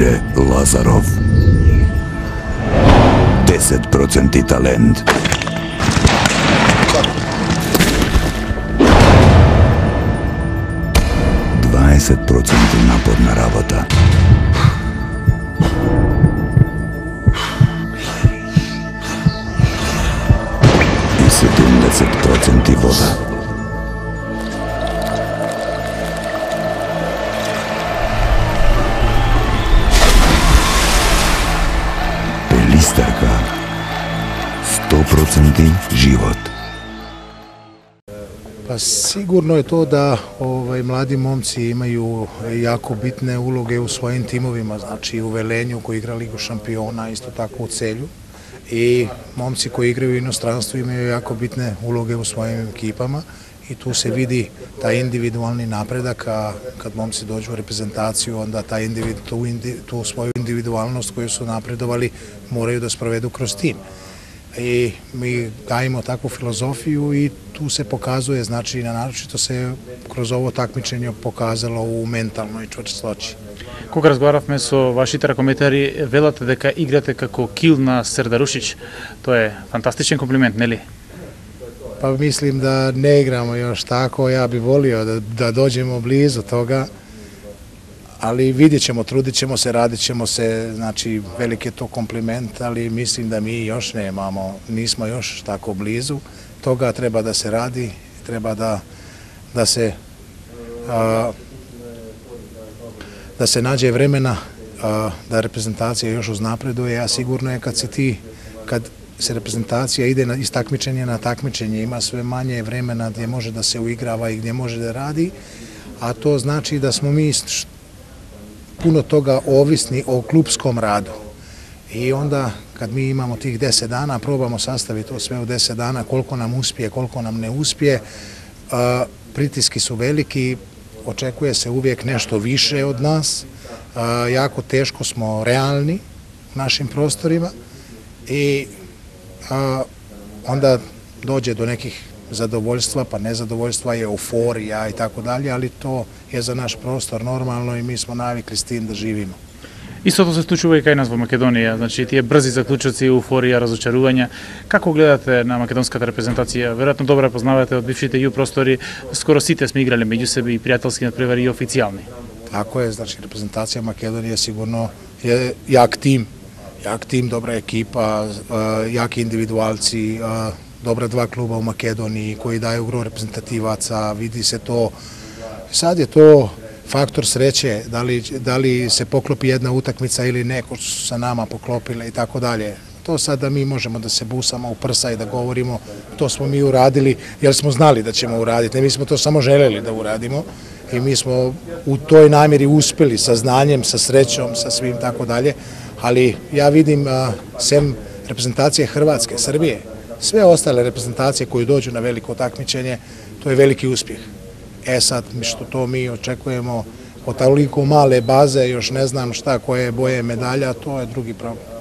Mire Lazarov. 10% talent. naporna работа. I 70% voda. Pelistarka. 100% život. Pa sigurno je to da mladi momci imaju jako bitne uloge u svojim timovima, znači u Velenju koji igra Ligu šampiona, isto tako u Celju, i momci koji igraju u inostranstvu imaju jako bitne uloge u svojim ekipama i tu se vidi taj individualni napredak, a kad momci dođu u reprezentaciju onda tu svoju individualnost koju su napredovali moraju da sprovedu kroz tim. I mi gajimo takvu filozofiju i tu se pokazuje, znači naročito se kroz ovo takmičenje pokazalo u mentalnoj čvrstoći. Кога разговаравме со вашите ракометари, велате дека играте како кил на Сердарушиć. Тоа е фантастичен комплимент, нели? Pa mislim da ne igramo još tako, ja bih volio da dođemo blizu toga, ali vidjet ćemo, trudit ćemo se, radit ćemo se, znači velik je to kompliment, ali mislim da mi još nismo još tako blizu toga, treba da se radi, treba da se nađe vremena da reprezentacija još uznapreduje, a sigurno je kad se reprezentacija ide iz takmičenja na takmičenje, ima sve manje vremena gdje može da se uigrava i gdje može da radi, a to znači da smo mi puno toga ovisni o klupskom radu. I onda kad mi imamo tih 10 dana, probamo sastaviti to sve u 10 dana, koliko nam uspije, koliko nam ne uspije, pritiski su veliki, očekuje se uvijek nešto više od nas, jako teško smo realni u našim prostorima i onda dođe do nekih zadovoljstva, pa nezadovoljstva, je euforija i tako dalje, ali to je za naš prostor normalno i mi smo navikli s tim da živimo. Истото се случува и кај нас во Македонија, значи тие брзи заклучоци, еуфорија, разочарувања. Како гледате на македонската репрезентација? Веројатно добро познавате од бившите ју простори, скоро сите сме играле меѓу себе и пријателски надпревари и официјални. Tako je, znači reprezentacija Makedonije sigurno je jak tim, dobra ekipa, jaki individualci, dobra dva kluba u Makedoniji koji daju gro reprezentativaca, vidi se to. Sad je to faktor sreće, da li se poklopi jedna utakmica ili neko su sa nama poklopile i tako dalje. To sad da mi možemo da se busamo u prsa i da govorimo, to smo mi uradili jer smo znali da ćemo uraditi, ne, mi smo to samo želeli da uradimo i mi smo u toj namjeri uspeli sa znanjem, sa srećom, sa svim tako dalje, ali ja vidim sem reprezentacije Hrvatske, Srbije, sve ostale reprezentacije koje dođu na veliko takmičenje, to je veliki uspjeh. Sad, što to mi očekujemo od toliko male baze, još ne znam šta, koje boje medalja, to je drugi problem.